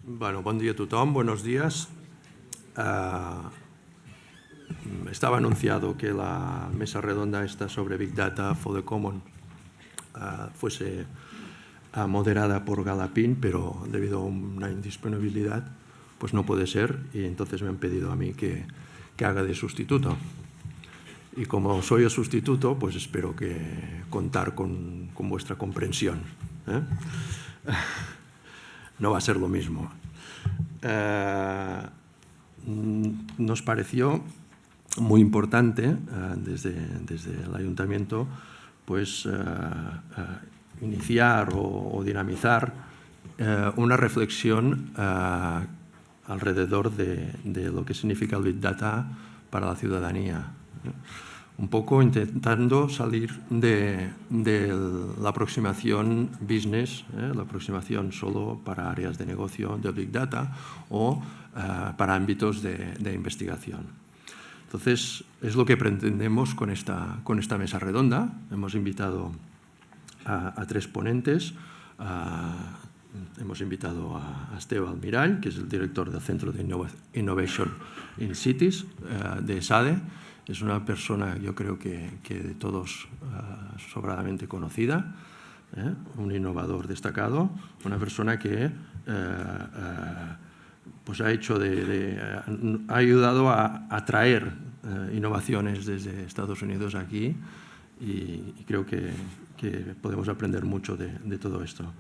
Bueno, bon dia a tothom, buenos días. Estaba anunciado que la mesa redonda esta sobre Big Data for the Common fuese moderada por Galapín, pero debido a una indisponibilidad, pues no puede ser, y entonces me han pedido a mí que haga de sustituto. Y como soy el sustituto, pues espero que contar con vuestra comprensión. No va a ser lo mismo. Nos pareció muy importante desde el Ayuntamiento pues, iniciar o dinamizar una reflexión alrededor de lo que significa el Big Data para la ciudadanía. Un poco intentando salir de la aproximación business, la aproximación solo para áreas de negocio de Big Data o para ámbitos de investigación. Entonces, es lo que pretendemos con esta mesa redonda. Hemos invitado a tres ponentes. Hemos invitado a Esteve Almirall, que es el director del Centro de Innovation in Cities de ESADE. Es una persona, yo creo que de todos sobradamente conocida, un innovador destacado, una persona que pues ha ayudado a atraer innovaciones desde Estados Unidos aquí y creo que podemos aprender mucho de todo esto.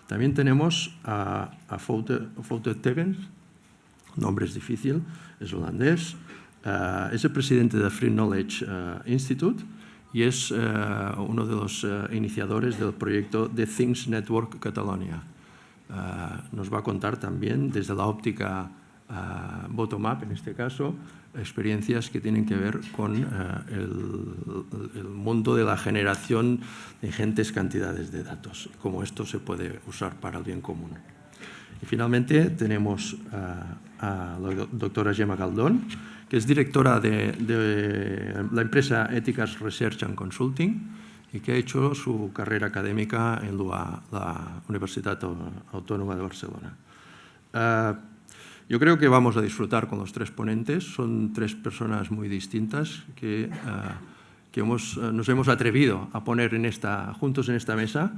También tenemos a Wouter Tegens, nombre es difícil, es holandés. Es el presidente del Free Knowledge Institute y es uno de los iniciadores del proyecto The Things Network Catalonia. Nos va a contar también desde la óptica bottom-up, en este caso, experiencias que tienen que ver con el mundo de la generación de ingentes cantidades de datos, cómo esto se puede usar para el bien común. Y finalmente tenemos a la doctora Gemma Galdón, que es directora de la empresa Ethics Research and Consulting y que ha hecho su carrera académica en la Universitat Autònoma de Barcelona. Yo creo que vamos a disfrutar con los tres ponentes. Son tres personas muy distintas que nos hemos atrevido a poner juntos en esta mesa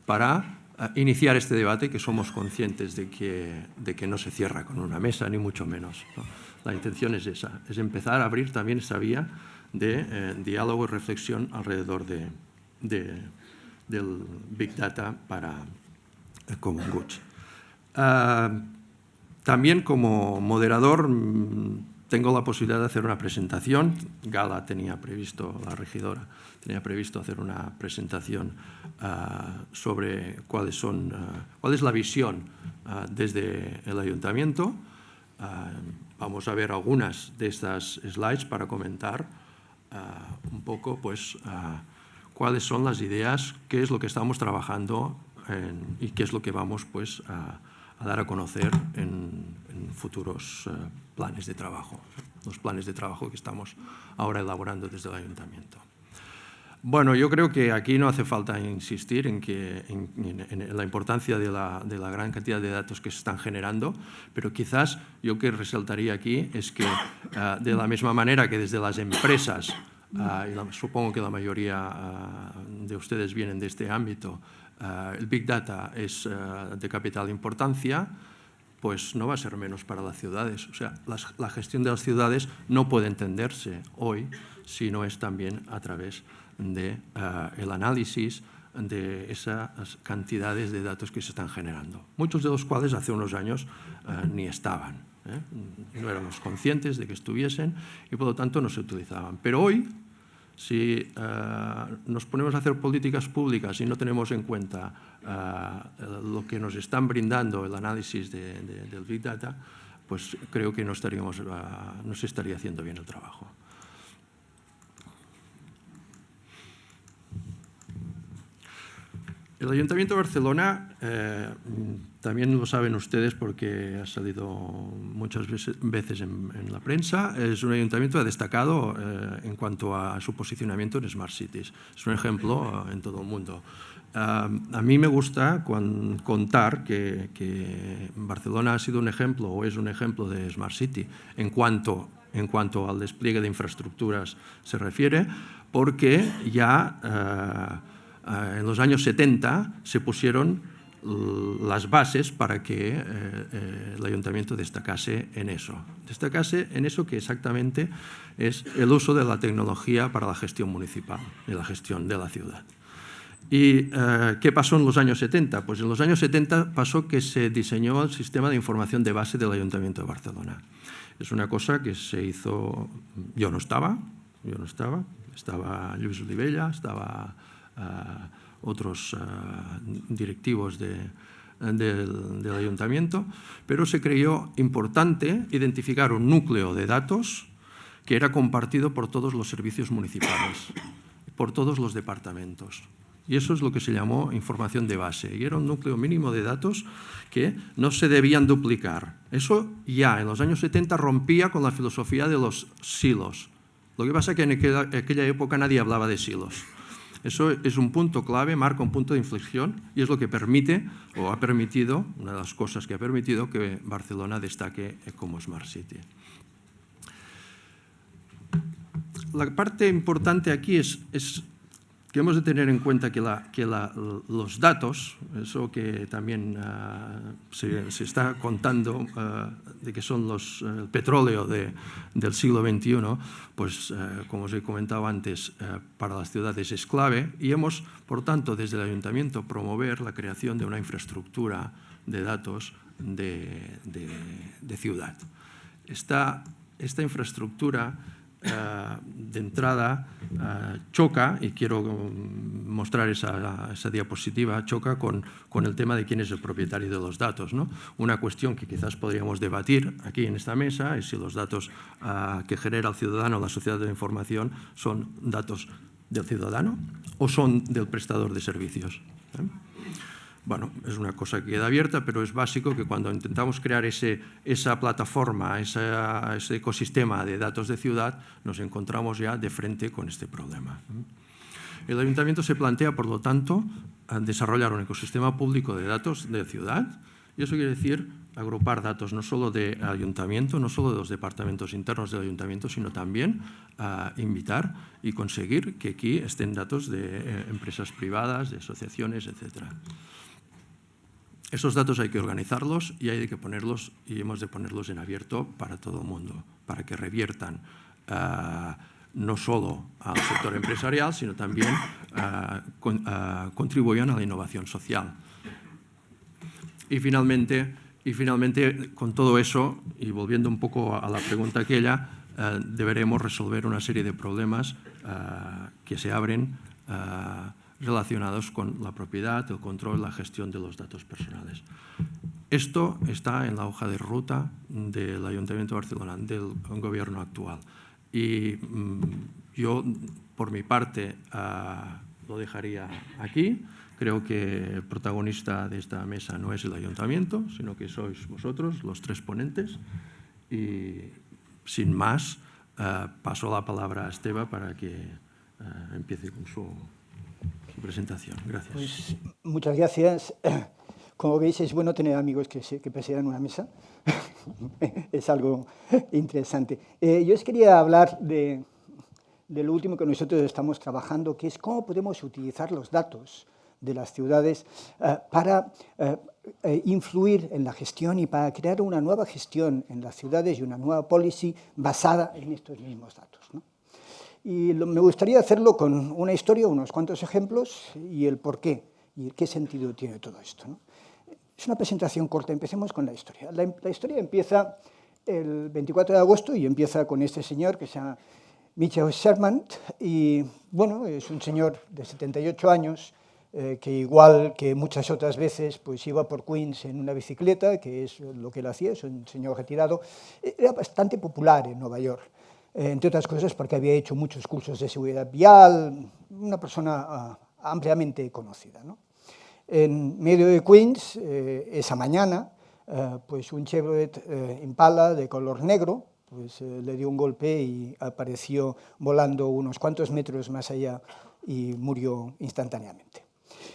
para iniciar este debate, que somos conscientes de que no se cierra con una mesa, ni mucho menos, ¿no? La intención es esa, es empezar a abrir también esa vía de diálogo y reflexión alrededor del Big Data para Common Goods. También como moderador tengo la posibilidad de hacer una presentación. Gala la regidora, tenía previsto hacer una presentación sobre cuál es la visión desde el Ayuntamiento. Vamos a ver algunas de estas slides para comentar un poco pues, cuáles son las ideas, qué es lo que estamos trabajando y qué es lo que vamos pues, a dar a conocer en futuros planes de trabajo, los planes de trabajo que estamos ahora elaborando desde el Ayuntamiento. Bueno, yo creo que aquí no hace falta insistir en la importancia de la gran cantidad de datos que se están generando, pero quizás yo que resaltaría aquí es que de la misma manera que desde las empresas, y supongo que la mayoría de ustedes vienen de este ámbito, el Big Data es de capital importancia, pues no va a ser menos para las ciudades. O sea, la gestión de las ciudades no puede entenderse hoy si no es también a través del análisis de esas cantidades de datos que se están generando, muchos de los cuales hace unos años ni estaban, no éramos conscientes de que estuviesen y por lo tanto no se utilizaban. Pero hoy, si nos ponemos a hacer políticas públicas y no tenemos en cuenta lo que nos están brindando el análisis del Big Data, pues creo que no se estaría haciendo bien el trabajo. El Ayuntamiento de Barcelona, también lo saben ustedes porque ha salido muchas veces en la prensa, es un ayuntamiento destacado en cuanto a su posicionamiento en Smart Cities. Es un ejemplo en todo el mundo. A mí me gusta contar que Barcelona ha sido un ejemplo o es un ejemplo de Smart City en cuanto al despliegue de infraestructuras se refiere, porque ya en los años 70 se pusieron las bases para que el ayuntamiento destacase en eso. Destacase en eso que exactamente es el uso de la tecnología para la gestión municipal y la gestión de la ciudad. ¿Y qué pasó en los años 70? Pues en los años 70 pasó que se diseñó el sistema de información de base del Ayuntamiento de Barcelona. Es una cosa que se hizo... Yo no estaba, estaba Lluís Olivella, estaba otros directivos del Ayuntamiento, pero se creyó importante identificar un núcleo de datos que era compartido por todos los servicios municipales, por todos los departamentos. Y eso es lo que se llamó información de base. Y era un núcleo mínimo de datos que no se debían duplicar. Eso ya en los años 70 rompía con la filosofía de los silos. Lo que pasa es que en aquella época nadie hablaba de silos. Eso es un punto clave, marca un punto de inflexión y es lo que permite, o ha permitido, una de las cosas que ha permitido que Barcelona destaque como Smart City. La parte importante aquí es que hemos de tener en cuenta que los datos, eso que también se está contando de que son el petróleo del siglo XXI, pues como os he comentado antes, para las ciudades es clave y hemos, por tanto, desde el Ayuntamiento promover la creación de una infraestructura de datos de ciudad. Esta infraestructura de entrada choca, y quiero mostrar esa diapositiva, choca con el tema de quién es el propietario de los datos, ¿no? Una cuestión que quizás podríamos debatir aquí en esta mesa es si los datos que genera el ciudadano o la sociedad de la información son datos del ciudadano o son del prestador de servicios. Bueno, es una cosa que queda abierta, pero es básico que cuando intentamos crear esa plataforma, ese ecosistema de datos de ciudad, nos encontramos ya de frente con este problema. El Ayuntamiento se plantea, por lo tanto, desarrollar un ecosistema público de datos de ciudad, y eso quiere decir agrupar datos no solo de Ayuntamiento, no solo de los departamentos internos del Ayuntamiento, sino también invitar y conseguir que aquí estén datos de empresas privadas, de asociaciones, etcétera. Esos datos hay que organizarlos y hay que ponerlos, y hemos de ponerlos en abierto para todo el mundo, para que reviertan no solo al sector empresarial, sino también contribuyan a la innovación social. Y finalmente, con todo eso, y volviendo un poco a la pregunta aquella, deberemos resolver una serie de problemas que se abren relacionados con la propiedad, el control, la gestión de los datos personales. Esto está en la hoja de ruta del Ayuntamiento de Barcelona, del gobierno actual. Y yo, por mi parte, lo dejaría aquí. Creo que el protagonista de esta mesa no es el Ayuntamiento, sino que sois vosotros, los tres ponentes. Y, sin más, paso la palabra a Esteve para que empiece con su presentación. Gracias. Pues, muchas gracias. Como veis, es bueno tener amigos que presidan una mesa. Es algo interesante. Yo os quería hablar de lo último que nosotros estamos trabajando, que es cómo podemos utilizar los datos de las ciudades para influir en la gestión y para crear una nueva gestión en las ciudades y una nueva policy basada en estos mismos datos, ¿no? Y me gustaría hacerlo con una historia, unos cuantos ejemplos y el por qué y qué sentido tiene todo esto, ¿no? Es una presentación corta, empecemos con la historia. La historia empieza el 24 de agosto y empieza con este señor que se llama Michael Sherman y, bueno, es un señor de 78 años que igual que muchas otras veces pues iba por Queens en una bicicleta, que es lo que él hacía, es un señor retirado. Era bastante popular en Nueva York, entre otras cosas porque había hecho muchos cursos de seguridad vial, una persona ampliamente conocida, ¿no? En medio de Queens, esa mañana, pues un Chevrolet Impala de color negro pues, le dio un golpe y apareció volando unos cuantos metros más allá y murió instantáneamente.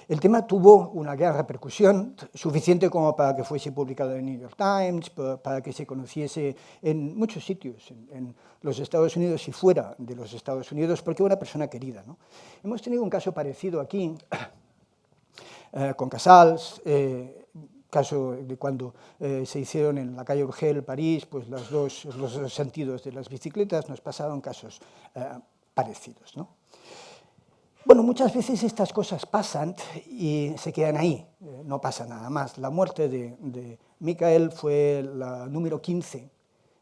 El tema tuvo una gran repercusión, suficiente como para que fuese publicado en el New York Times, para que se conociese en muchos sitios, en los Estados Unidos y fuera de los Estados Unidos, porque era una persona querida, ¿no? Hemos tenido un caso parecido aquí, con Casals, caso de cuando se hicieron en la calle Urgell, París, pues los dos sentidos de las bicicletas, nos pasaron casos parecidos, ¿no? Bueno, muchas veces estas cosas pasan y se quedan ahí, no pasa nada más. La muerte de Michael fue la número 15,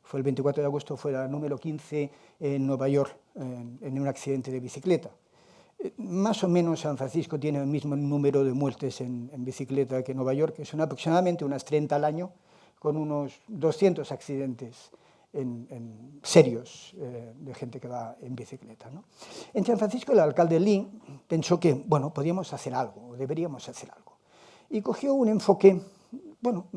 fue el 24 de agosto, fue la número 15 en Nueva York, en un accidente de bicicleta. Más o menos San Francisco tiene el mismo número de muertes en bicicleta que Nueva York, que son aproximadamente unas 30 al año, con unos 200 accidentes serios de gente que va en bicicleta, ¿no? En San Francisco el alcalde Lee pensó que, bueno, podíamos hacer algo, o deberíamos hacer algo, y cogió un enfoque, bueno,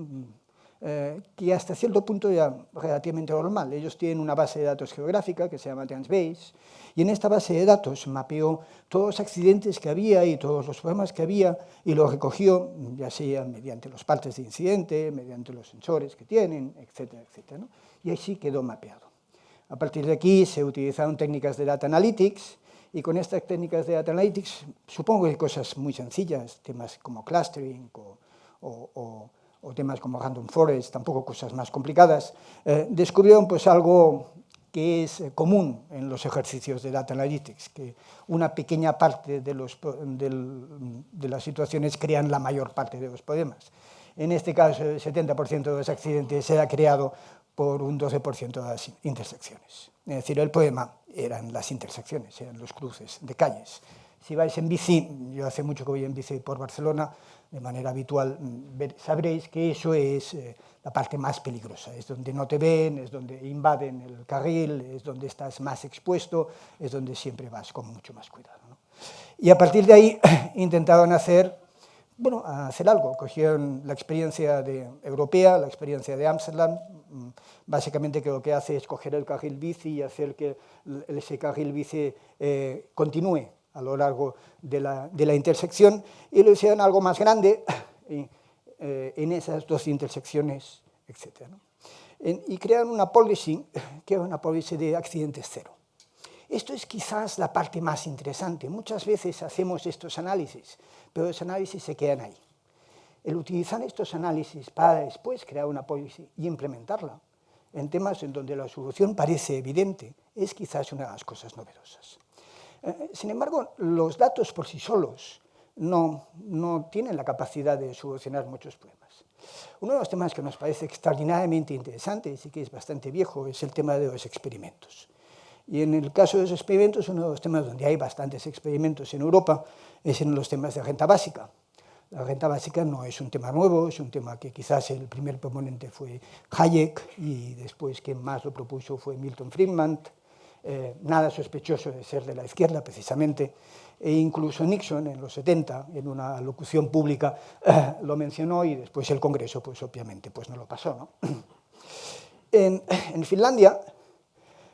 que hasta cierto punto era relativamente normal. Ellos tienen una base de datos geográfica que se llama Transbase, y en esta base de datos mapeó todos los accidentes que había y todos los problemas que había, y los recogió, ya sea mediante los partes de incidente, mediante los sensores que tienen, etcétera, etcétera, ¿no? Y así quedó mapeado. A partir de aquí se utilizaron técnicas de Data Analytics, y con estas técnicas de Data Analytics, supongo que cosas muy sencillas, temas como clustering o temas como Random Forest, tampoco cosas más complicadas, descubrieron pues algo que es común en los ejercicios de Data Analytics, que una pequeña parte de las situaciones crean la mayor parte de los problemas. En este caso, el 70% de los accidentes se ha creado por un 12% de las intersecciones. Es decir, el problema eran las intersecciones, eran los cruces de calles. Si vais en bici, yo hace mucho que voy en bici por Barcelona, de manera habitual, sabréis que eso es la parte más peligrosa, es donde no te ven, es donde invaden el carril, es donde estás más expuesto, es donde siempre vas con mucho más cuidado, ¿no? Y a partir de ahí intentaron hacer algo. Cogieron la experiencia europea, la experiencia de Ámsterdam, básicamente que lo que hace es coger el carril bici y hacer que ese carril bici continúe a lo largo de la intersección, y lo hicieron algo más grande en esas dos intersecciones, etc., ¿no? Y crearon una policy, que es una policy de accidentes cero. Esto es quizás la parte más interesante. Muchas veces hacemos estos análisis, pero los análisis se quedan ahí. El utilizar estos análisis para después crear una policy y implementarla en temas en donde la solución parece evidente es quizás una de las cosas novedosas. Sin embargo, los datos por sí solos no tienen la capacidad de solucionar muchos problemas. Uno de los temas que nos parece extraordinariamente interesante y que es bastante viejo es el tema de los experimentos. Y en el caso de los experimentos, uno de los temas donde hay bastantes experimentos en Europa es en los temas de renta básica. La renta básica no es un tema nuevo, es un tema que quizás el primer proponente fue Hayek y después quien más lo propuso fue Milton Friedman, nada sospechoso de ser de la izquierda precisamente, e incluso Nixon en los 70, en una locución pública, lo mencionó y después el Congreso, pues obviamente, pues no lo pasó, ¿no? En Finlandia,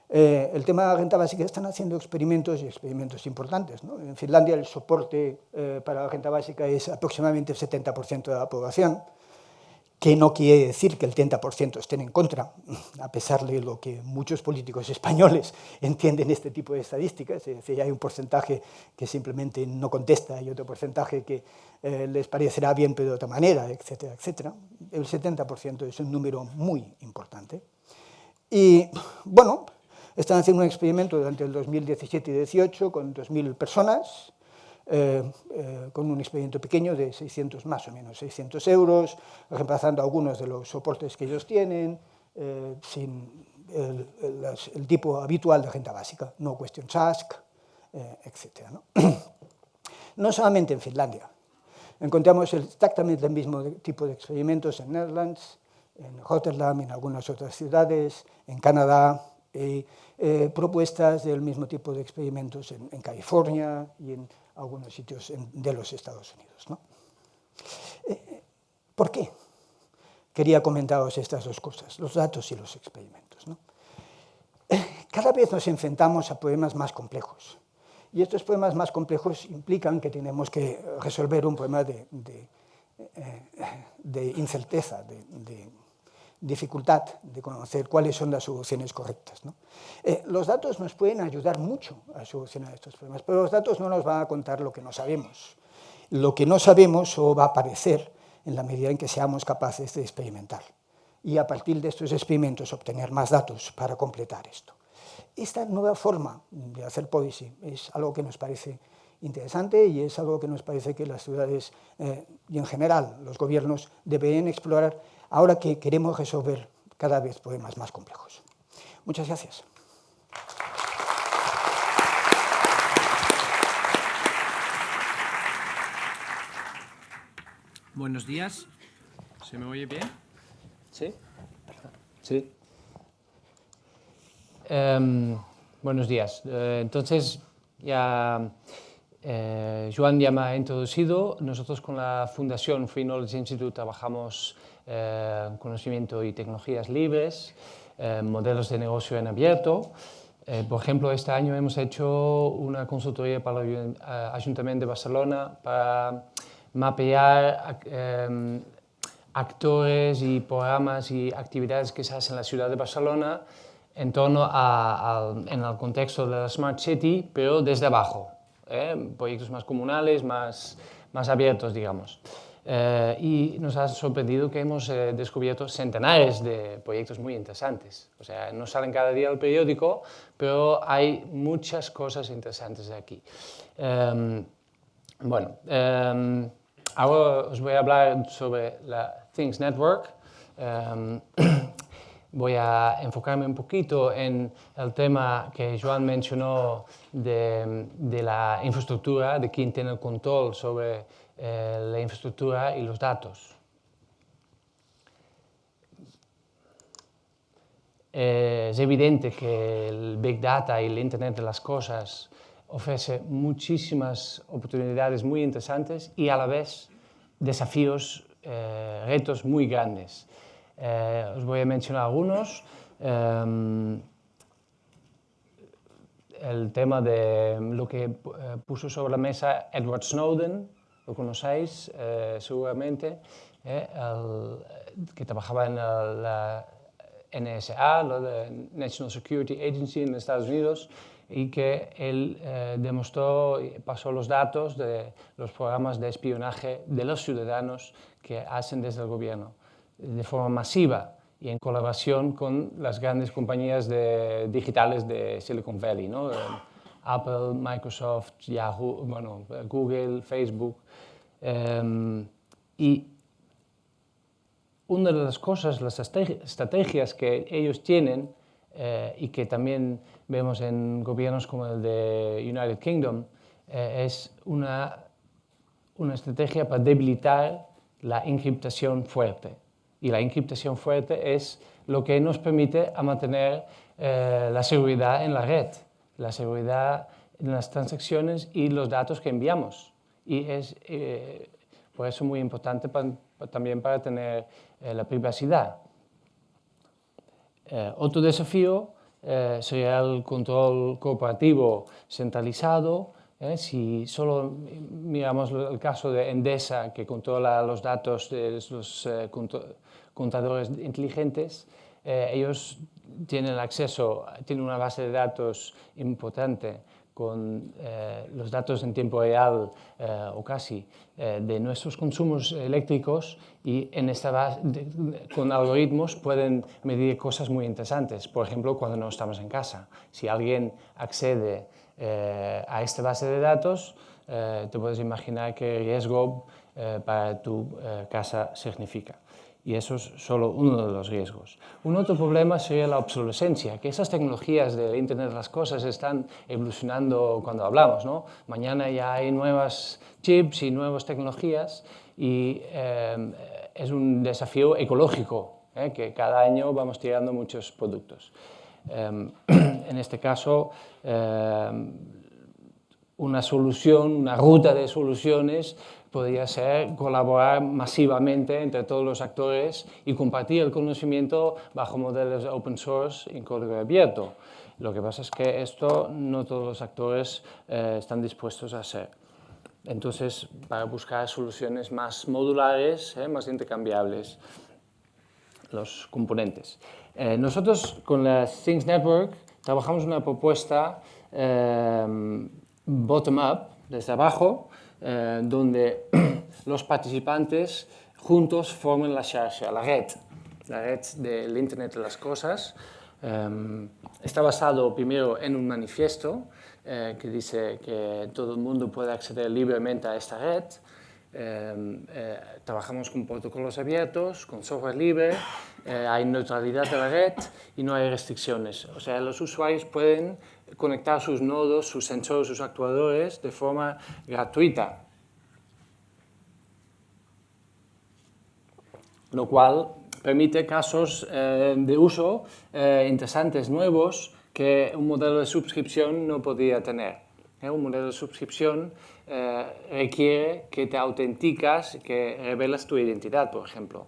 el tema de la renta básica están haciendo experimentos y experimentos importantes, ¿no? En Finlandia el soporte para la renta básica es aproximadamente el 70% de la población, que no quiere decir que el 30% estén en contra, a pesar de lo que muchos políticos españoles entienden este tipo de estadísticas. Es decir, hay un porcentaje que simplemente no contesta y otro porcentaje que les parecerá bien pero de otra manera, etcétera, etcétera. El 70% es un número muy importante. Y bueno, están haciendo un experimento durante el 2017 y 2018 con 2.000 personas, con un experimento pequeño de 600, más o menos 600 euros, reemplazando algunos de los soportes que ellos tienen, sin el tipo habitual de renta básica, no questions asked, etc., ¿no? No solamente en Finlandia. Encontramos exactamente el mismo tipo de experimentos en Netherlands, en Rotterdam, en algunas otras ciudades, en Canadá, propuestas del mismo tipo de experimentos en California y en algunos sitios de los Estados Unidos, ¿no? ¿Por qué? Quería comentaros estas dos cosas, los datos y los experimentos, ¿no? Cada vez nos enfrentamos a problemas más complejos Y estos problemas más complejos implican que tenemos que resolver un problema de incerteza, de dificultad de conocer cuáles son las soluciones correctas, ¿no? Los datos nos pueden ayudar mucho a solucionar estos problemas, pero los datos no nos van a contar lo que no sabemos. Lo que no sabemos solo va a aparecer en la medida en que seamos capaces de experimentar. Y a partir de estos experimentos obtener más datos para completar esto. Esta nueva forma de hacer policy es algo que nos parece interesante y es algo que nos parece que las ciudades y en general los gobiernos deberían explorar ahora que queremos resolver cada vez problemas más complejos. Muchas gracias. Buenos días. ¿Se me oye bien? ¿Sí? Sí. Buenos días. Entonces, ya Joan ya me ha introducido. Nosotros con la Fundación Free Knowledge Institute trabajamos conocimiento y tecnologías libres, modelos de negocio en abierto. Por ejemplo, este año hemos hecho una consultoría para el Ayuntamiento de Barcelona para mapear actores y programas y actividades que se hacen en la ciudad de Barcelona en torno en el contexto de la Smart City, pero desde abajo, proyectos más comunales, más abiertos, digamos. Y nos ha sorprendido que hemos descubierto centenares de proyectos muy interesantes. O sea, no salen cada día al periódico, pero hay muchas cosas interesantes de aquí. Ahora os voy a hablar sobre la Things Network. Voy a enfocarme un poquito en el tema que Joan mencionó de la infraestructura, de quién tiene el control sobre la infraestructura y los datos. Es evidente que el Big Data y el Internet de las cosas ofrece muchísimas oportunidades muy interesantes y a la vez desafíos, retos muy grandes. Os voy a mencionar algunos. El tema de lo que puso sobre la mesa Edward Snowden, lo conocéis seguramente, que trabajaba en la NSA, la National Security Agency en Estados Unidos, y que él demostró y pasó los datos de los programas de espionaje de los ciudadanos que hacen desde el gobierno de forma masiva y en colaboración con las grandes compañías digitales de Silicon Valley, ¿no? Apple, Microsoft, Yahoo, bueno, Google, Facebook. Y una de las cosas, las estrategias que ellos tienen y que también vemos en gobiernos como el de United Kingdom, es una estrategia para debilitar la encriptación fuerte. Y la encriptación fuerte es lo que nos permite mantener la seguridad en la red, la seguridad en las transacciones y los datos que enviamos. Y es por eso muy importante también para tener la privacidad. Otro desafío sería el control corporativo centralizado. Si solo miramos el caso de Endesa, que controla los datos de los contadores inteligentes, ellos tienen acceso, tienen una base de datos importante con los datos en tiempo real o casi de nuestros consumos eléctricos, y en esta base, con algoritmos pueden medir cosas muy interesantes. Por ejemplo, cuando no estamos en casa, si alguien accede a esta base de datos, te puedes imaginar qué riesgo para tu casa significa. Y eso es solo uno de los riesgos. Un otro problema sería la obsolescencia, que esas tecnologías del Internet de las cosas están evolucionando cuando hablamos, ¿no? Mañana ya hay nuevas chips y nuevas tecnologías y es un desafío ecológico, que cada año vamos tirando muchos productos. En este caso, una solución, una ruta de soluciones podría ser colaborar masivamente entre todos los actores y compartir el conocimiento bajo modelos de open source en código abierto. Lo que pasa es que esto no todos los actores están dispuestos a hacer. Entonces, para buscar soluciones más modulares, más intercambiables, los componentes. Nosotros con la Things Network trabajamos una propuesta bottom-up, desde abajo, donde los participantes juntos forman la xarxa, la red del Internet de las Cosas. Está basado primero en un manifiesto que dice que todo el mundo puede acceder libremente a esta red. Trabajamos con protocolos abiertos, con software libre, hay neutralidad de la red y no hay restricciones. O sea, los usuarios pueden conectar sus nodos, sus sensores, sus actuadores de forma gratuita. Lo cual permite casos de uso interesantes, nuevos, que un modelo de suscripción no podría tener. Un modelo de suscripción requiere que te autenticas, que revelas tu identidad, por ejemplo.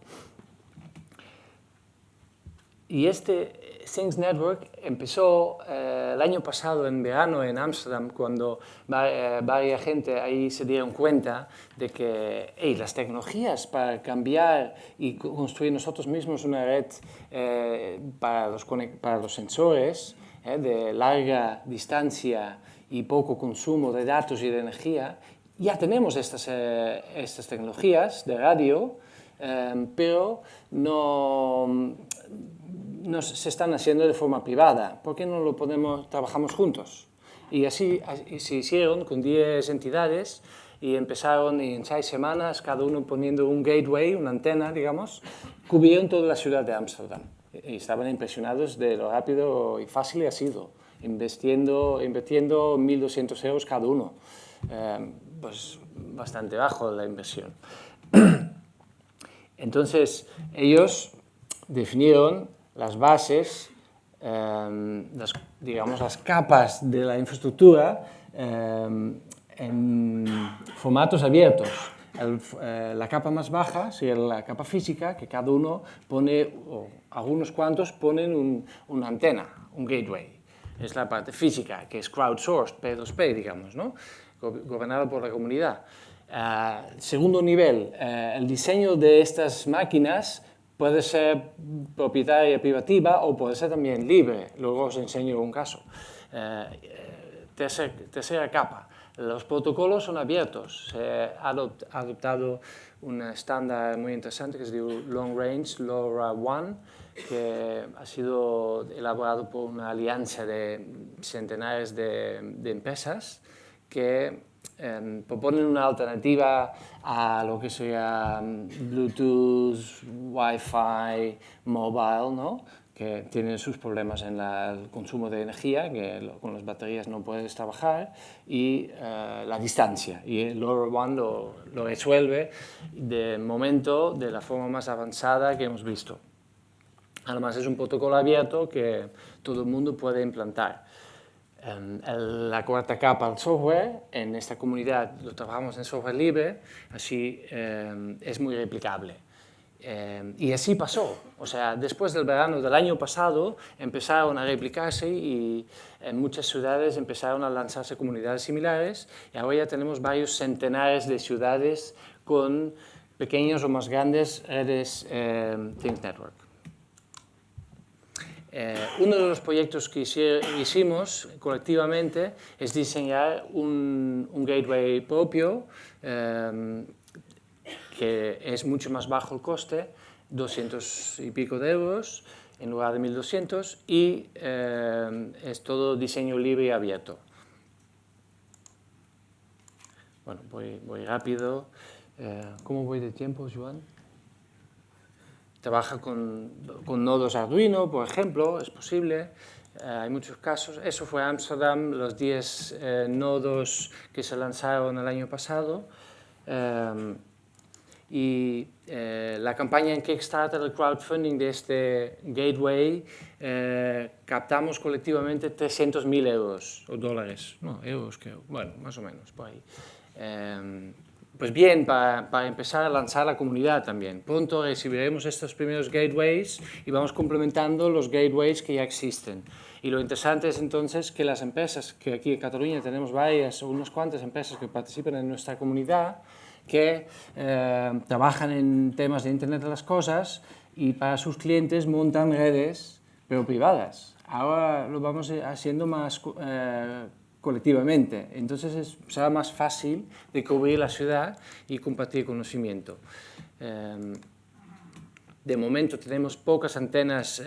Y este Things Network empezó el año pasado, en verano, en Ámsterdam, cuando varias gente ahí se dieron cuenta de que las tecnologías para cambiar y construir nosotros mismos una red para los sensores de larga distancia y poco consumo de datos y de energía, ya tenemos estas tecnologías de radio, pero no se están haciendo de forma privada. ¿Por qué no trabajamos juntos? Y así se hicieron con 10 entidades y empezaron en 6 semanas, cada uno poniendo un gateway, una antena, digamos, cubrieron toda la ciudad de Ámsterdam. Y estaban impresionados de lo rápido y fácil que ha sido, invirtiendo 1.200 euros cada uno. Pues bastante bajo la inversión. Entonces, ellos definieron las bases, las capas de la infraestructura en formatos abiertos. La capa más baja sería la capa física, que cada uno pone, o algunos cuantos ponen una antena, un gateway. Es la parte física, que es crowdsourced, P2P, digamos, ¿no? Gobernado por la comunidad. Segundo nivel, el diseño de estas máquinas puede ser propietaria privativa o puede ser también libre. Luego os enseño un caso. Tercera capa. Los protocolos son abiertos. Se ha adoptado un estándar muy interesante que se llama Long Range LoRaWAN, que ha sido elaborado por una alianza de centenares de empresas que proponen una alternativa a lo que sería Bluetooth, Wi-Fi, mobile, ¿no? Que tienen sus problemas en el consumo de energía, que con las baterías no puedes trabajar, y la distancia. Y el LoRaWAN lo resuelve de momento de la forma más avanzada que hemos visto. Además, es un protocolo abierto que todo el mundo puede implantar. La cuarta capa, el software, en esta comunidad lo trabajamos en software libre, así es muy replicable. Y así pasó. O sea, después del verano del año pasado empezaron a replicarse y en muchas ciudades empezaron a lanzarse comunidades similares y ahora ya tenemos varios centenares de ciudades con pequeñas o más grandes redes Things Network. Uno de los proyectos que hicimos colectivamente es diseñar un gateway propio que es mucho más bajo el coste, 200 y pico de euros en lugar de 1.200 y es todo diseño libre y abierto. Bueno, voy rápido. ¿Cómo voy de tiempo, Joan? Trabaja con nodos Arduino, por ejemplo, es posible. Hay muchos casos. Eso fue Ámsterdam, los 10 nodos que se lanzaron el año pasado. Y la campaña en Kickstarter, el crowdfunding de este gateway, captamos colectivamente 300.000 euros o dólares. No, euros creo. Bueno, más o menos, por ahí. Pues bien, para empezar a lanzar la comunidad también. Pronto recibiremos estos primeros gateways y vamos complementando los gateways que ya existen. Y lo interesante es entonces que las empresas, que aquí en Cataluña tenemos varias o unas cuantas empresas que participan en nuestra comunidad, que trabajan en temas de Internet de las Cosas y para sus clientes montan redes, pero privadas. Ahora lo vamos haciendo más colectivamente, entonces será más fácil de cubrir la ciudad y compartir conocimiento. De momento tenemos pocas antenas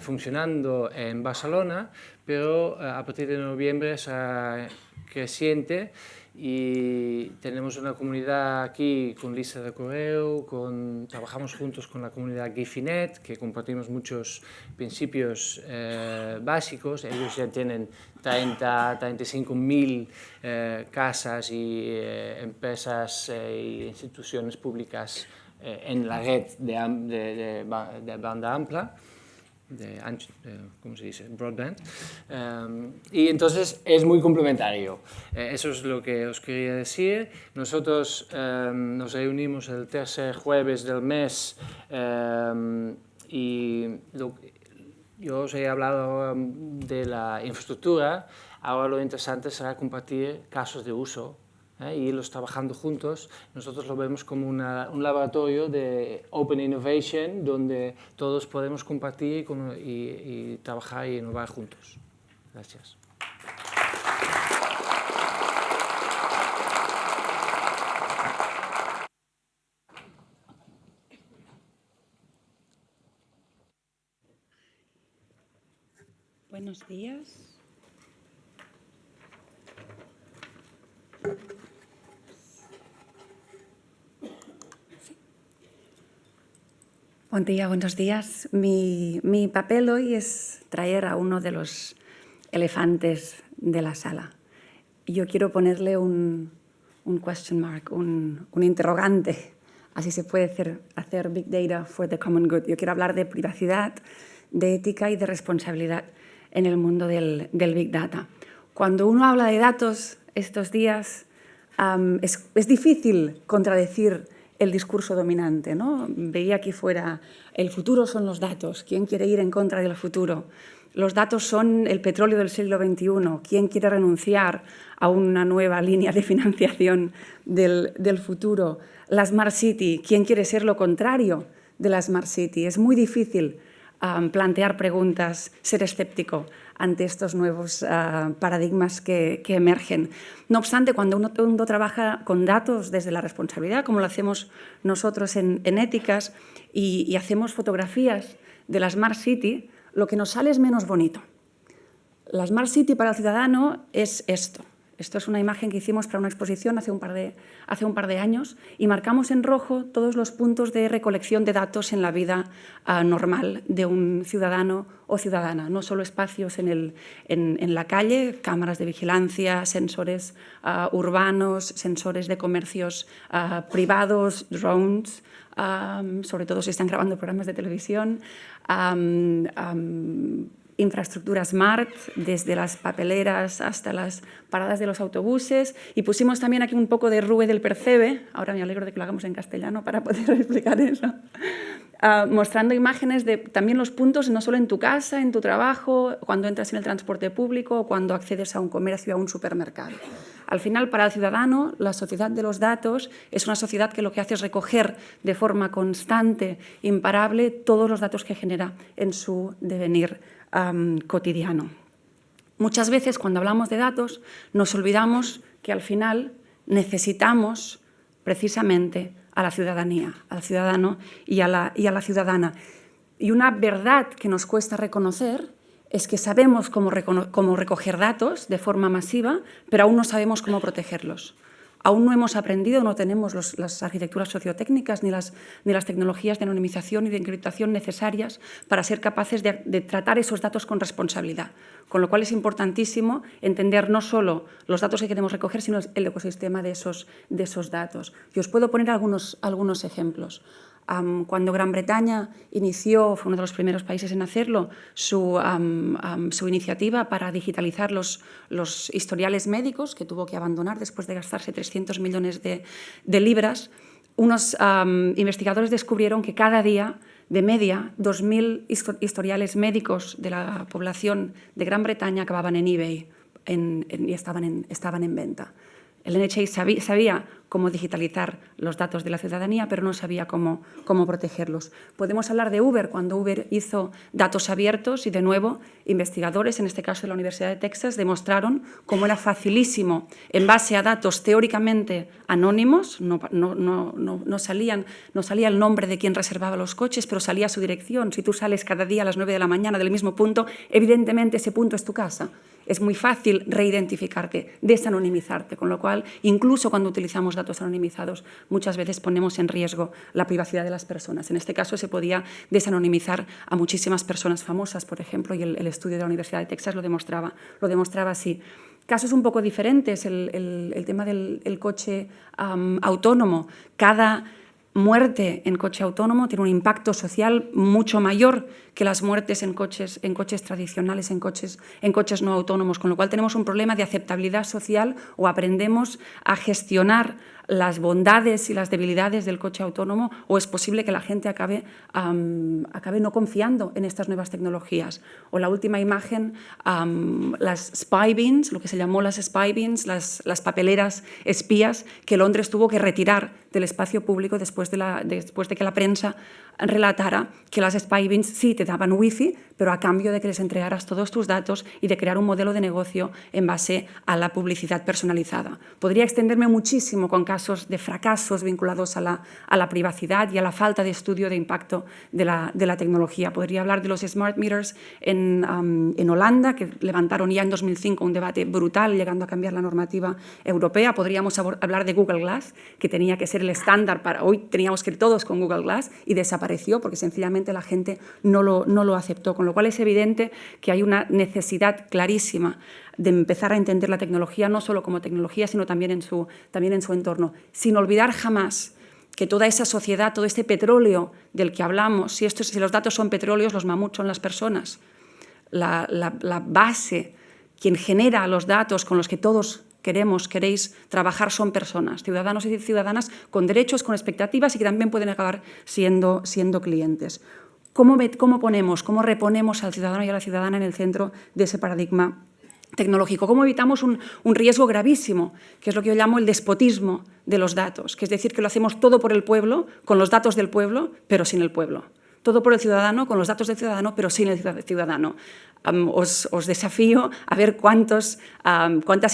funcionando en Barcelona, pero a partir de noviembre será creciente y tenemos una comunidad aquí con lista de correo, trabajamos juntos con la comunidad Gifinet, que compartimos muchos principios básicos. Ellos ya tienen 35.000 casas y empresas e instituciones públicas en la red de banda amplia, ¿cómo se dice? Broadband. Y entonces es muy complementario. Eso es lo que os quería decir. Nosotros nos reunimos el tercer jueves del mes y yo os he hablado de la infraestructura. Ahora lo interesante será compartir casos de uso y irlos trabajando juntos. Nosotros lo vemos como un laboratorio de Open Innovation donde todos podemos compartir y trabajar y innovar juntos. Gracias. Buenos días. Buen día, buenos días. Mi papel hoy es traer a uno de los elefantes de la sala. Yo quiero ponerle un question mark, un interrogante. Así se puede hacer Big Data for the Common Good. Yo quiero hablar de privacidad, de ética y de responsabilidad en el mundo del Big Data. Cuando uno habla de datos estos días, es difícil contradecir el discurso dominante, ¿no? Veía aquí fuera, el futuro son los datos. ¿Quién quiere ir en contra del futuro? Los datos son el petróleo del siglo XXI. ¿Quién quiere renunciar a una nueva línea de financiación del futuro? La Smart City. ¿Quién quiere ser lo contrario de la Smart City? Es muy difícil plantear preguntas, ser escéptico ante estos nuevos paradigmas que emergen. No obstante, cuando uno trabaja con datos desde la responsabilidad, como lo hacemos nosotros en éticas, y hacemos fotografías de la Smart City, lo que nos sale es menos bonito. La Smart City para el ciudadano es esto. Esto es una imagen que hicimos para una exposición hace un par de años y marcamos en rojo todos los puntos de recolección de datos en la vida normal de un ciudadano o ciudadana. No solo espacios en la calle, cámaras de vigilancia, sensores urbanos, sensores de comercios privados, drones, sobre todo si están grabando programas de televisión, infraestructura smart, desde las papeleras hasta las paradas de los autobuses, y pusimos también aquí un poco de Rue del Percebe, ahora me alegro de que lo hagamos en castellano para poder explicar eso, mostrando imágenes de también los puntos, no solo en tu casa, en tu trabajo, cuando entras en el transporte público o cuando accedes a un comercio, a un supermercado. Al final, para el ciudadano, la sociedad de los datos es una sociedad que lo que hace es recoger de forma constante, imparable, todos los datos que genera en su devenir cotidiano. Muchas veces, cuando hablamos de datos, nos olvidamos que al final necesitamos precisamente a la ciudadanía, al ciudadano y a la ciudadana. Y una verdad que nos cuesta reconocer es que sabemos cómo recoger datos de forma masiva, pero aún no sabemos cómo protegerlos. Aún no hemos aprendido, no tenemos las arquitecturas sociotécnicas ni las tecnologías de anonimización y de encriptación necesarias para ser capaces de tratar esos datos con responsabilidad. Con lo cual es importantísimo entender no solo los datos que queremos recoger, sino el ecosistema de esos datos. Y os puedo poner algunos ejemplos. Cuando Gran Bretaña inició, fue uno de los primeros países en hacerlo, su iniciativa para digitalizar los historiales médicos, que tuvo que abandonar después de gastarse 300 millones de libras, unos investigadores descubrieron que cada día, de media, 2.000 historiales médicos de la población de Gran Bretaña acababan en eBay y estaban en venta. El NHS sabía cómo digitalizar los datos de la ciudadanía, pero no sabía cómo protegerlos. Podemos hablar de Uber, cuando Uber hizo datos abiertos y, de nuevo, investigadores, en este caso de la Universidad de Texas, demostraron cómo era facilísimo, en base a datos teóricamente anónimos, no salía el nombre de quien reservaba los coches, pero salía su dirección. Si tú sales cada día a las 9 de la mañana del mismo punto, evidentemente ese punto es tu casa. Es muy fácil reidentificarte, desanonimizarte, con lo cual, incluso cuando utilizamos datos anonimizados, muchas veces ponemos en riesgo la privacidad de las personas. En este caso, se podía desanonimizar a muchísimas personas famosas, por ejemplo, y el estudio de la Universidad de Texas lo demostraba así. Casos un poco diferentes, el tema del coche autónomo. Cada muerte en coche autónomo tiene un impacto social mucho mayor que las muertes en coches tradicionales, en coches no autónomos, con lo cual tenemos un problema de aceptabilidad social, o aprendemos a gestionar las bondades y las debilidades del coche autónomo, o es posible que la gente acabe no confiando en estas nuevas tecnologías. O la última imagen, las spy bins, lo que se llamó las spy bins, las papeleras espías que Londres tuvo que retirar del espacio público después de que la prensa relatara que las spy bins sí te daban wifi, pero a cambio de que les entregaras todos tus datos y de crear un modelo de negocio en base a la publicidad personalizada. Podría extenderme muchísimo con casos de fracasos vinculados a la privacidad y a la falta de estudio de impacto de la tecnología. Podría hablar de los smart meters en Holanda, que levantaron ya en 2005 un debate brutal, llegando a cambiar la normativa europea. Podríamos hablar de Google Glass, que tenía que ser el estándar para hoy, teníamos que ir todos con Google Glass, y desapareció porque sencillamente la gente no lo aceptó, con lo cual es evidente que hay una necesidad clarísima de empezar a entender la tecnología no solo como tecnología, sino también en su entorno, sin olvidar jamás que toda esa sociedad, todo este petróleo del que hablamos, si los datos son petróleos, los mamuts son las personas. La base, quien genera los datos con los que todos queréis trabajar, son personas, ciudadanos y ciudadanas con derechos, con expectativas, y que también pueden acabar siendo clientes. ¿Cómo reponemos al ciudadano y a la ciudadana en el centro de ese paradigma tecnológico? ¿Cómo evitamos un riesgo gravísimo, que es lo que yo llamo el despotismo de los datos? Que es decir, que lo hacemos todo por el pueblo, con los datos del pueblo, pero sin el pueblo. Todo por el ciudadano, con los datos del ciudadano, pero sin el ciudadano. Os desafío a ver cuántas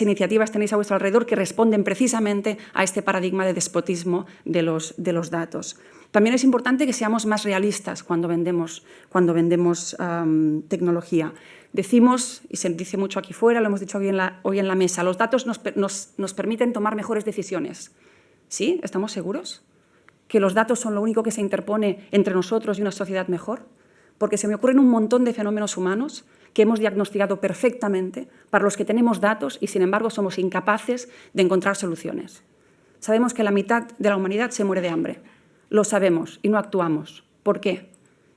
iniciativas tenéis a vuestro alrededor que responden precisamente a este paradigma de despotismo de los datos. También es importante que seamos más realistas cuando vendemos tecnología. Decimos, y se dice mucho aquí fuera, lo hemos dicho hoy en la mesa, los datos nos permiten tomar mejores decisiones. ¿Sí? ¿Estamos seguros? ¿Que los datos son lo único que se interpone entre nosotros y una sociedad mejor? Porque se me ocurren un montón de fenómenos humanos que hemos diagnosticado perfectamente, para los que tenemos datos y, sin embargo, somos incapaces de encontrar soluciones. Sabemos que la mitad de la humanidad se muere de hambre. Lo sabemos y no actuamos. ¿Por qué?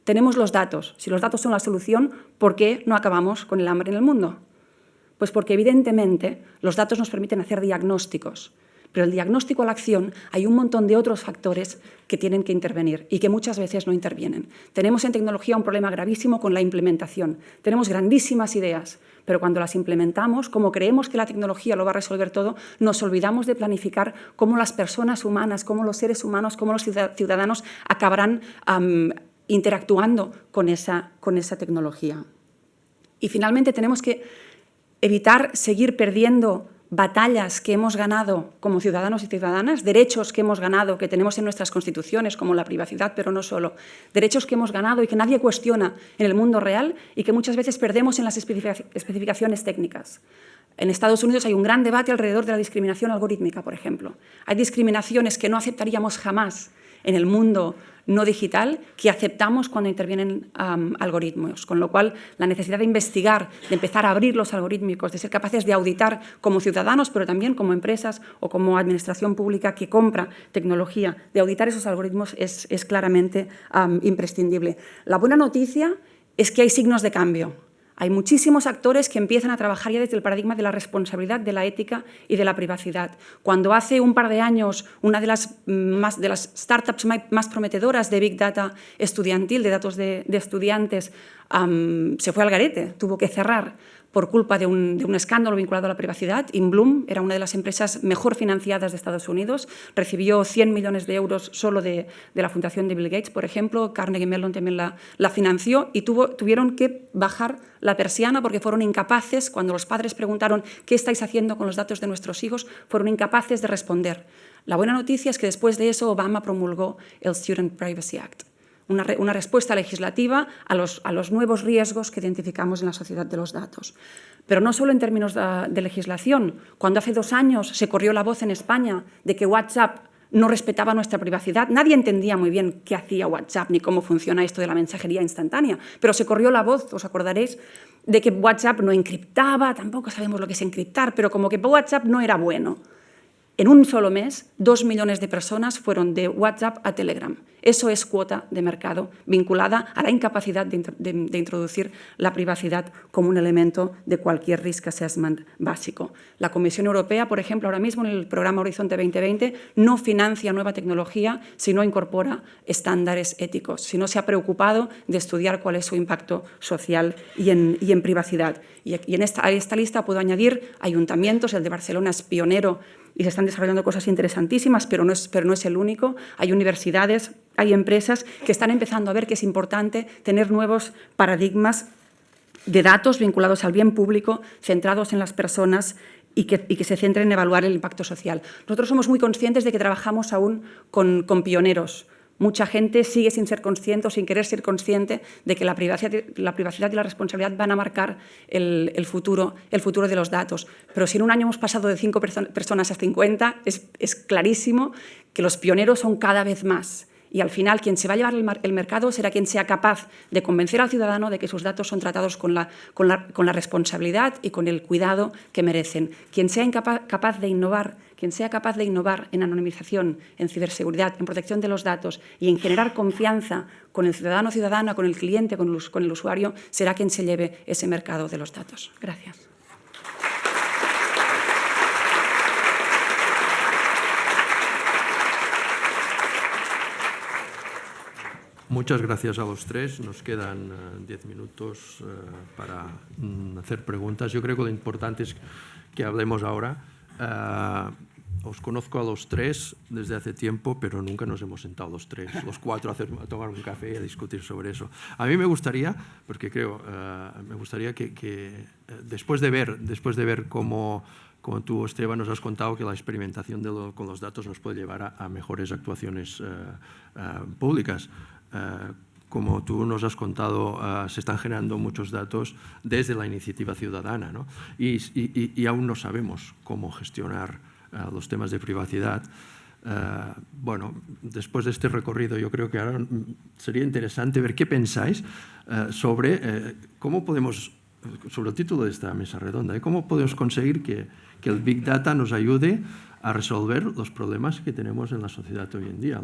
Tenemos los datos. Si los datos son la solución, ¿por qué no acabamos con el hambre en el mundo? Pues porque, evidentemente, los datos nos permiten hacer diagnósticos. Pero el diagnóstico a la acción, hay un montón de otros factores que tienen que intervenir y que muchas veces no intervienen. Tenemos en tecnología un problema gravísimo con la implementación. Tenemos grandísimas ideas, pero cuando las implementamos, como creemos que la tecnología lo va a resolver todo, nos olvidamos de planificar cómo las personas humanas, cómo los seres humanos, cómo los ciudadanos acabarán interactuando con esa tecnología. Y finalmente tenemos que evitar seguir perdiendo batallas que hemos ganado como ciudadanos y ciudadanas, derechos que hemos ganado, que tenemos en nuestras constituciones, como la privacidad, pero no solo, derechos que hemos ganado y que nadie cuestiona en el mundo real y que muchas veces perdemos en las especificaciones técnicas. En Estados Unidos hay un gran debate alrededor de la discriminación algorítmica, por ejemplo. Hay discriminaciones que no aceptaríamos jamás en el mundo no digital que aceptamos cuando intervienen algoritmos, con lo cual la necesidad de investigar, de empezar a abrir los algorítmicos, de ser capaces de auditar como ciudadanos, pero también como empresas o como administración pública que compra tecnología, de auditar esos algoritmos es claramente imprescindible. La buena noticia es que hay signos de cambio. Hay muchísimos actores que empiezan a trabajar ya desde el paradigma de la responsabilidad, de la ética y de la privacidad. Cuando hace un par de años una de las startups más prometedoras de Big Data estudiantil, de datos de estudiantes, se fue al garete, tuvo que cerrar por culpa de un escándalo vinculado a la privacidad. Inbloom era una de las empresas mejor financiadas de Estados Unidos, recibió 100 millones de euros solo de la fundación de Bill Gates, por ejemplo. Carnegie Mellon también la financió y tuvieron que bajar la persiana porque fueron incapaces, cuando los padres preguntaron ¿qué estáis haciendo con los datos de nuestros hijos?, fueron incapaces de responder. La buena noticia es que después de eso Obama promulgó el Student Privacy Act, una respuesta legislativa a los nuevos riesgos que identificamos en la sociedad de los datos. Pero no solo en términos de legislación. Cuando hace 2 años se corrió la voz en España de que WhatsApp no respetaba nuestra privacidad, nadie entendía muy bien qué hacía WhatsApp ni cómo funciona esto de la mensajería instantánea, pero se corrió la voz, os acordaréis, de que WhatsApp no encriptaba, tampoco sabemos lo que es encriptar, pero como que WhatsApp no era bueno. En un solo mes, 2 millones de personas fueron de WhatsApp a Telegram. Eso es cuota de mercado vinculada a la incapacidad de introducir la privacidad como un elemento de cualquier risk assessment básico. La Comisión Europea, por ejemplo, ahora mismo en el programa Horizonte 2020 no financia nueva tecnología si no incorpora estándares éticos, si no se ha preocupado de estudiar cuál es su impacto social y en privacidad. Y en esta lista puedo añadir ayuntamientos, el de Barcelona es pionero y se están desarrollando cosas interesantísimas, pero no es el único. Hay universidades, hay empresas que están empezando a ver que es importante tener nuevos paradigmas de datos vinculados al bien público, centrados en las personas y que se centren en evaluar el impacto social. Nosotros somos muy conscientes de que trabajamos aún con pioneros. Mucha gente sigue sin ser consciente o sin querer ser consciente de que la privacidad y la responsabilidad van a marcar el futuro de los datos. Pero si en un año hemos pasado de 5 personas a 50, es clarísimo que los pioneros son cada vez más. Y al final quien se va a llevar el mercado será quien sea capaz de convencer al ciudadano de que sus datos son tratados con la responsabilidad y con el cuidado que merecen. Quien sea capaz de innovar en anonimización, en ciberseguridad, en protección de los datos y en generar confianza con el ciudadano o ciudadana, con el cliente, con el usuario, será quien se lleve ese mercado de los datos. Gracias. Muchas gracias a los tres. Nos quedan 10 minutos para hacer preguntas. Yo creo que lo importante es que hablemos ahora. Os conozco a los tres desde hace tiempo, pero nunca nos hemos sentado los cuatro a tomar un café y a discutir sobre eso. A mí me gustaría, porque creo, me gustaría que después de ver cómo tú, Esteban, nos has contado que la experimentación con los datos nos puede llevar a mejores actuaciones públicas. Como tú nos has contado, se están generando muchos datos desde la iniciativa ciudadana, ¿no? Y aún no sabemos cómo gestionar los temas de privacidad. Bueno, después de este recorrido, yo creo que ahora sería interesante ver qué pensáis sobre cómo podemos, sobre el título de esta mesa redonda, cómo podemos conseguir que el Big Data nos ayude a resolver los problemas que tenemos en la sociedad hoy en día.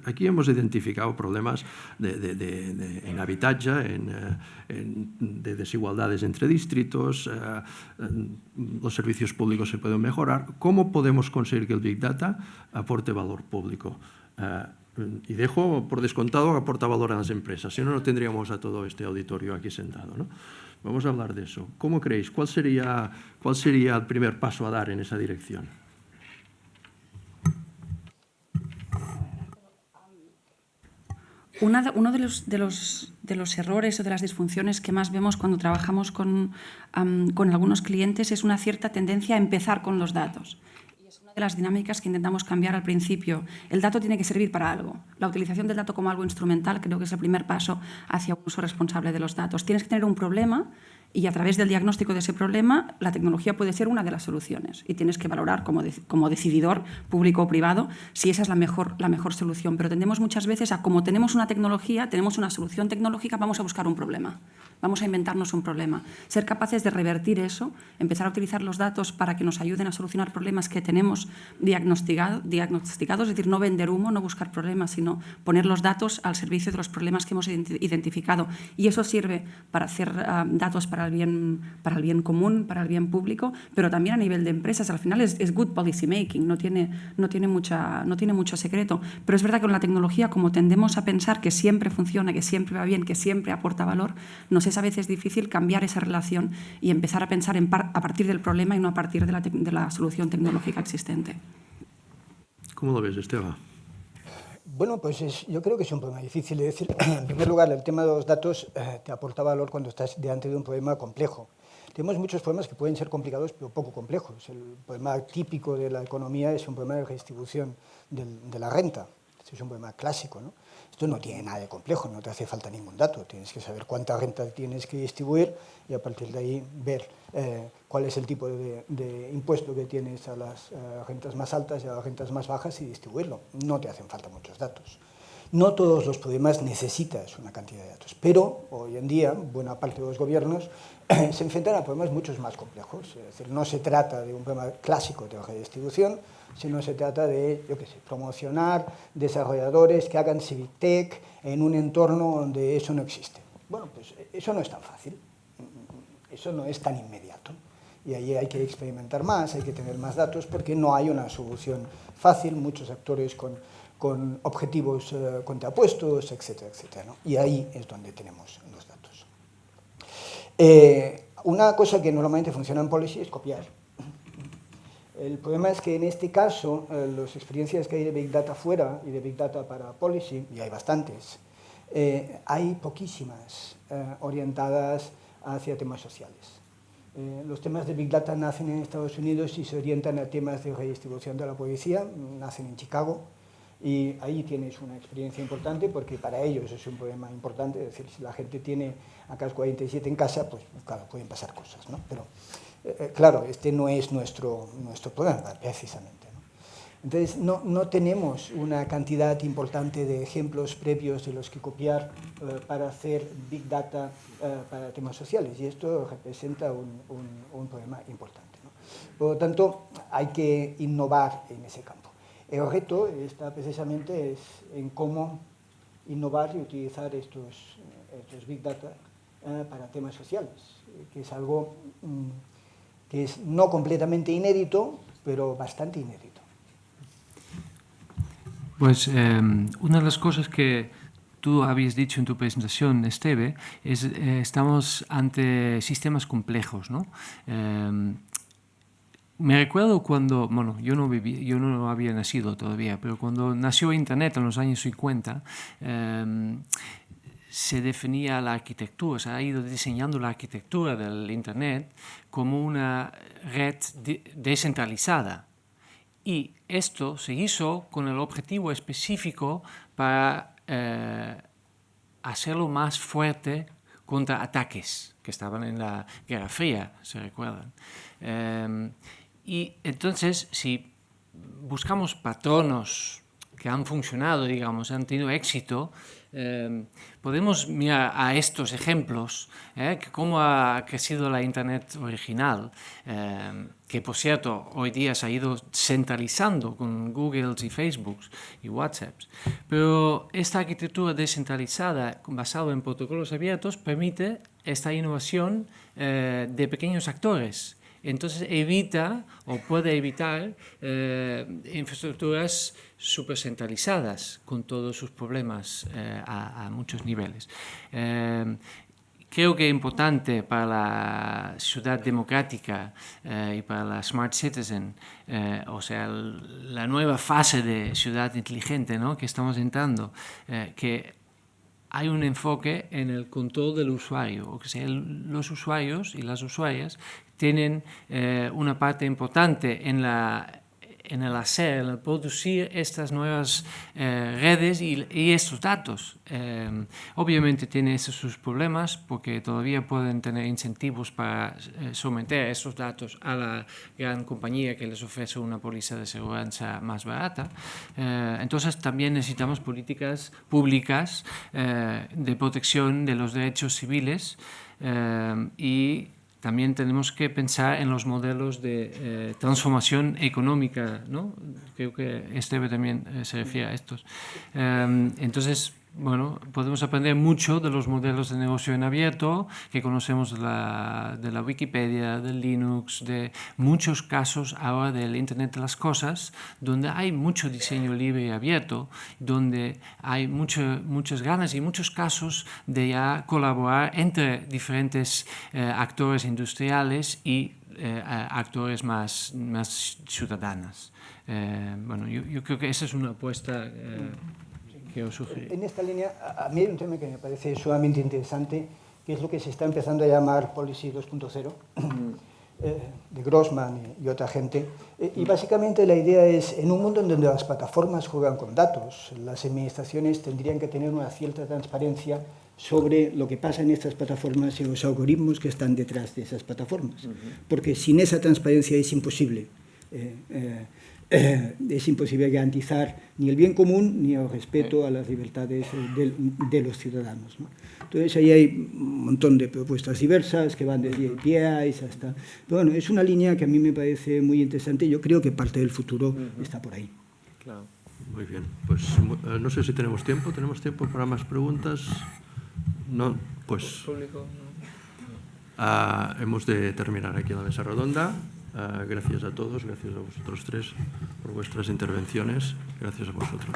Aquí hemos identificado problemas en habitatge, de desigualdades entre distritos, los servicios públicos se pueden mejorar. ¿Cómo podemos conseguir que el Big Data aporte valor público? Y dejo por descontado que aporta valor a las empresas, si no, no tendríamos a todo este auditorio aquí sentado, ¿no? Vamos a hablar de eso. ¿Cómo creéis? ¿Cuál sería el primer paso a dar en esa dirección? Uno de los errores o de las disfunciones que más vemos cuando trabajamos con algunos clientes es una cierta tendencia a empezar con los datos. Y es una de las dinámicas que intentamos cambiar al principio. El dato tiene que servir para algo. La utilización del dato como algo instrumental creo que es el primer paso hacia un uso responsable de los datos. Tienes que tener un problema Y a través del diagnóstico de ese problema, la tecnología puede ser una de las soluciones. Y tienes que valorar como decididor, público o privado, si esa es la mejor solución. Pero tendemos muchas veces a, como tenemos una tecnología, tenemos una solución tecnológica, vamos a buscar un problema. Vamos a inventarnos un problema. Ser capaces de revertir eso, empezar a utilizar los datos para que nos ayuden a solucionar problemas que tenemos diagnosticados, es decir, no vender humo, no buscar problemas, sino poner los datos al servicio de los problemas que hemos identificado. Y eso sirve para hacer datos para el bien común, para el bien público, pero también a nivel de empresas. Al final es good policy making, no tiene mucho secreto. Pero es verdad que con la tecnología, como tendemos a pensar que siempre funciona, que siempre va bien, que siempre aporta valor, nos es a veces difícil cambiar esa relación y empezar a pensar a partir del problema y no a partir de la solución tecnológica existente. ¿Cómo lo ves, Esteban? Bueno, pues yo creo que es un problema difícil de decir. En primer lugar, el tema de los datos te aporta valor cuando estás delante de un problema complejo. Tenemos muchos problemas que pueden ser complicados, pero poco complejos. El problema típico de la economía es un problema de redistribución de la renta. Este es un problema clásico, ¿no? Esto no tiene nada de complejo, no te hace falta ningún dato. Tienes que saber cuánta renta tienes que distribuir y a partir de ahí ver cuál es el tipo de impuesto que tienes a las rentas más altas y a las rentas más bajas y distribuirlo. No te hacen falta muchos datos. No todos los problemas necesitas una cantidad de datos, pero hoy en día buena parte de los gobiernos se enfrentan a problemas mucho más complejos. Es decir, no se trata de un problema clásico de redistribución, sino se trata de, promocionar desarrolladores que hagan civic tech en un entorno donde eso no existe. Bueno, pues eso no es tan fácil, eso no es tan inmediato. Y ahí hay que experimentar más, hay que tener más datos, porque no hay una solución fácil, muchos actores con objetivos contrapuestos, etcétera, etcétera, ¿no? Y ahí es donde tenemos los datos. Una cosa que normalmente funciona en policy es copiar. El problema es que en este caso, las experiencias que hay de Big Data fuera y de Big Data para policy, y hay bastantes, hay poquísimas orientadas hacia temas sociales. Los temas de Big Data nacen en Estados Unidos y se orientan a temas de redistribución de la policía, nacen en Chicago, y ahí tienes una experiencia importante porque para ellos es un problema importante, es decir, si la gente tiene AK-47 en casa, pues claro, pueden pasar cosas, ¿no? Pero claro, este no es nuestro problema, precisamente, ¿no? Entonces, no tenemos una cantidad importante de ejemplos previos de los que copiar para hacer Big Data para temas sociales, y esto representa un problema importante, ¿no? Por lo tanto, hay que innovar en ese campo. El reto está precisamente en cómo innovar y utilizar estos Big Data para temas sociales, que es algo que es no completamente inédito, pero bastante inédito. Pues una de las cosas que tú habías dicho en tu presentación, Esteve, es estamos ante sistemas complejos, ¿no? Me recuerdo cuando, bueno, yo no había nacido todavía, pero cuando nació Internet en los años 50, se definía la arquitectura, se ha ido diseñando la arquitectura del Internet como una red descentralizada. Y esto se hizo con el objetivo específico para hacerlo más fuerte contra ataques que estaban en la Guerra Fría, ¿se recuerdan? Y entonces, si buscamos patronos que han funcionado, digamos, han tenido éxito, podemos mirar a estos ejemplos, cómo ha crecido la Internet original, que por cierto hoy día se ha ido centralizando con Google y Facebook y WhatsApp. Pero esta arquitectura descentralizada basada en protocolos abiertos permite esta innovación de pequeños actores. Entonces evita o puede evitar infraestructuras súper centralizadas con todos sus problemas a muchos niveles. Creo que es importante para la ciudad democrática y para la Smart Citizen, o sea, la nueva fase de ciudad inteligente, ¿no?, que estamos entrando, que hay un enfoque en el control del usuario, o sea, los usuarios y las usuarias tienen una parte importante en en el hacer, en el producir estas nuevas redes y estos datos. Obviamente tiene sus problemas porque todavía pueden tener incentivos para someter esos datos a la gran compañía que les ofrece una póliza de seguridad más barata. Entonces también necesitamos políticas públicas de protección de los derechos civiles y también tenemos que pensar en los modelos de transformación económica, ¿no? Creo que Esteve también se refiere a estos. Entonces, bueno, podemos aprender mucho de los modelos de negocio en abierto que conocemos de la Wikipedia, del Linux, de muchos casos ahora del Internet de las Cosas, donde hay mucho diseño libre y abierto, donde hay muchas ganas y muchos casos de ya colaborar entre diferentes actores industriales y actores más ciudadanos. Bueno, yo creo que esa es una apuesta que os sugiero. En esta línea, a mí hay un tema que me parece sumamente interesante, que es lo que se está empezando a llamar Policy 2.0, de Grossman y otra gente. Y básicamente la idea es, en un mundo en donde las plataformas juegan con datos, las administraciones tendrían que tener una cierta transparencia sobre lo que pasa en estas plataformas y los algoritmos que están detrás de esas plataformas. Porque sin esa transparencia es imposible garantizar ni el bien común ni el respeto a las libertades de los ciudadanos, ¿no? Entonces, ahí hay un montón de propuestas diversas que van desde APIs hasta... Pero bueno, es una línea que a mí me parece muy interesante y yo creo que parte del futuro está por ahí. Claro. Muy bien. Pues no sé si tenemos tiempo. ¿Tenemos tiempo para más preguntas? No, pues hemos de terminar aquí la mesa redonda. Gracias a todos, gracias a vosotros tres por vuestras intervenciones. Gracias a vosotros.